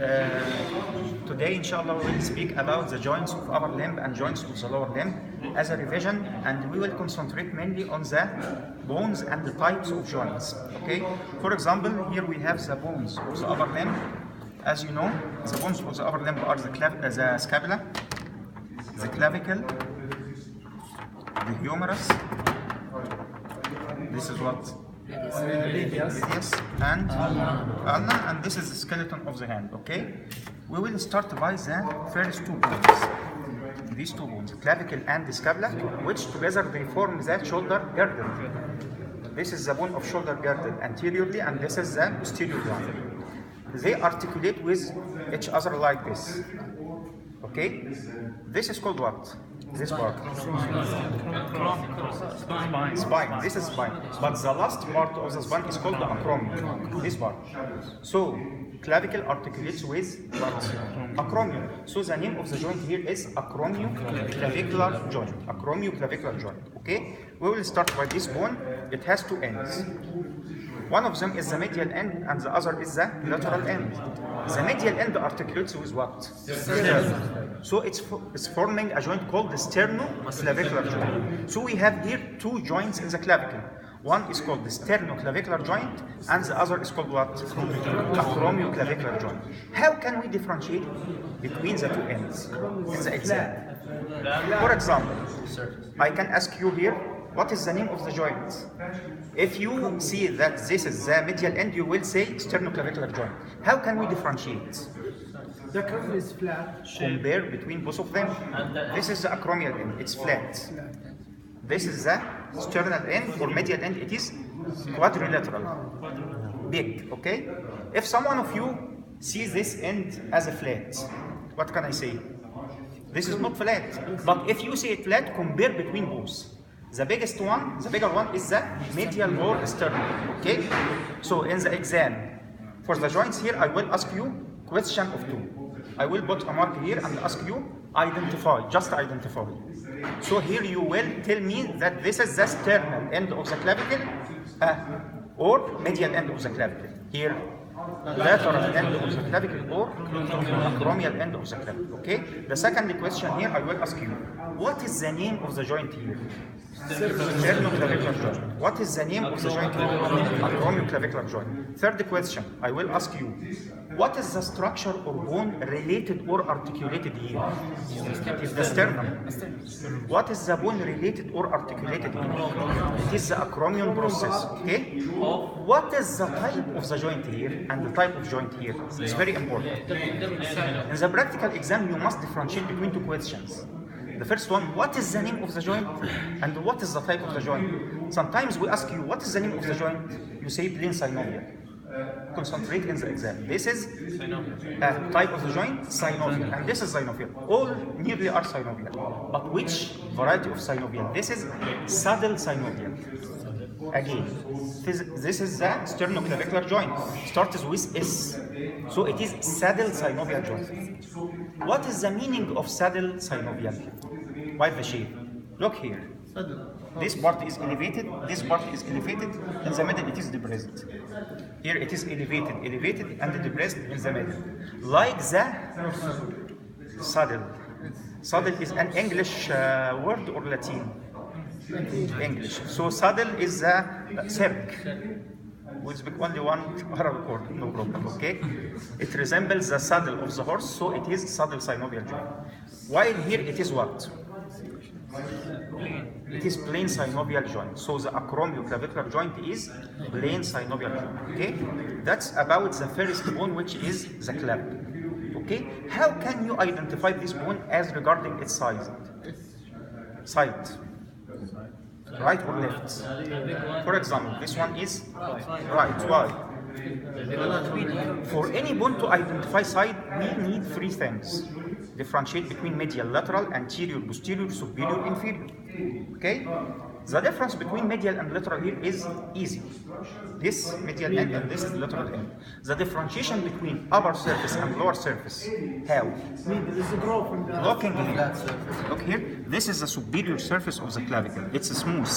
Today, inshallah, we will speak about the joints of upper limb and joints of the lower limb as a revision, and we will concentrate mainly on the bones and the types of joints. Okay? For example, here we have the bones of the upper limb. As you know, the bones of the upper limb are the scapula, the clavicle, the humerus. This is what? Yes, and ulna, and this is the skeleton of the hand. Okay, we will start by the first two bones. These two bones, clavicle and the scapula, which together they form the shoulder girdle. This is the bone of shoulder girdle anteriorly, and this is the posterior one. They articulate with each other like this. Okay, this is called what? This part. Spine. This is spine. But the last part of the spine is called the acromion. This part. So clavicle articulates with what? Acromion. So the name of the joint here is acromioclavicular joint. Acromioclavicular joint. Okay? We will start by this bone. It has two ends. One of them is the medial end and the other is the lateral end. The medial end articulates with what? Sternum. So it's forming a joint called the sternoclavicular joint. So we have here two joints in the clavicle. One is called the sternoclavicular joint and the other is called what? Acromioclavicular joint. How can we differentiate between the two ends in the exam? For example, I can ask you here, what is the name of the joint? If you see that this is the medial end, you will say sternoclavicular joint. How can we differentiate? The curve is flat. Compare between both of them. This is the acromial end, it's flat. This is the sternal end or medial end, it is quadrilateral. Big, okay? If someone of you sees this end as a flat, what can I say? This is not flat. But if you see it flat, compare between both. The bigger one is the medial or sternal, okay? So in the exam, for the joints here, I will ask you question of two. I will put a mark here and ask you identify, just identify. So here you will tell me that this is the sternal end of the clavicle or medial end of the clavicle. Here, lateral end of the clavicle or acromial end of the clavicle, okay? The second question here, I will ask you, what is the name of the joint here? Sternoclavicular joint. What is the name of the joint here? Acromioclavicular joint. Third question, I will ask you, what is the structure or bone related or articulated here? It is the sternum. What is the bone related or articulated here? It is the acromion process, okay? What is the type of the joint here and the type of joint here? It's very important. In the practical exam, you must differentiate between two questions. The first one, what is the name of the joint and what is the type of the joint? Sometimes we ask you, what is the name of the joint? You say plain synovial. Concentrate in the exam. This is type of the joint, synovial, and this is synovial. All nearly are synovial. But which variety of synovial? This is saddle synovial. Again, this is the sternoclavicular joint. Starts with S. So it is saddle synovial joint. What is the meaning of saddle synovial? Why the shape? Look here. This part is elevated, this part is elevated, in the middle it is depressed. Here it is elevated and depressed in the middle. Like the saddle. Saddle is an English word or Latin? English. So saddle is a circ. We speak only one Arabic word, no problem, okay? It resembles the saddle of the horse, so it is saddle synovial joint. While here it is what? It is plain synovial joint. So the acromioclavicular joint is plain synovial joint, okay? That's about the first bone, which is the clavicle, okay? How can you identify this bone as regarding its size? Right or left? For example, this one is right. Why? For any bone to identify side, we need three things. Differentiate between medial, lateral, anterior, posterior, superior, inferior. Okay? The difference between medial and lateral here is easy. This medial end and this is lateral end. The differentiation between upper surface and lower surface, how? Looking here. Look here. This is the superior surface of the clavicle. It's smooth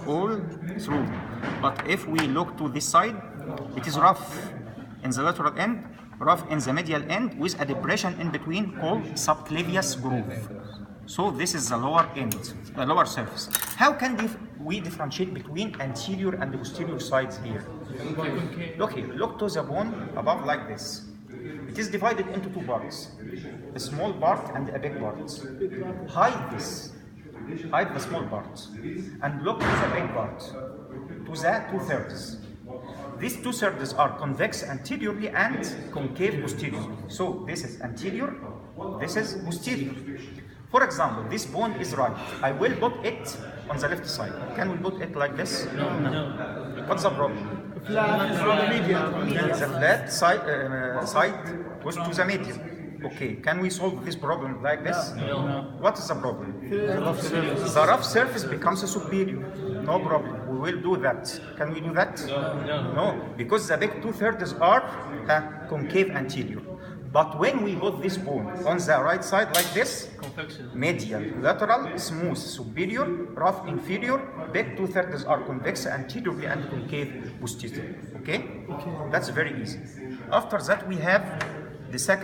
all through. But if we look to this side, it is rough in the lateral end rough in the medial end with a depression in between called subclavius groove. So this is the lower end, the lower surface. How can we differentiate between anterior and posterior sides here? Look here, look to the bone above like this. It is divided into two parts, a small part and a big part. Hide this, hide the small part, and look to the big part, to the 2/3. These 2/3 are convex anteriorly and concave posteriorly. So this is anterior, this is posterior. For example, this bone is right. I will put it on the left side. Can we put it like this? No. What's the problem? Flat from the median. The flat side goes to the median. Okay, can we solve this problem like this? No. What is the problem? The rough surface becomes a superior. No problem. We will do that. Can we do that? No, because the big 2/3 are concave anterior. But when we put this bone on the right side like this, medial, lateral, smooth, superior, rough, inferior, big 2/3 are convex anteriorly and concave posteriorly. Okay? That's very easy. After that, we have the second.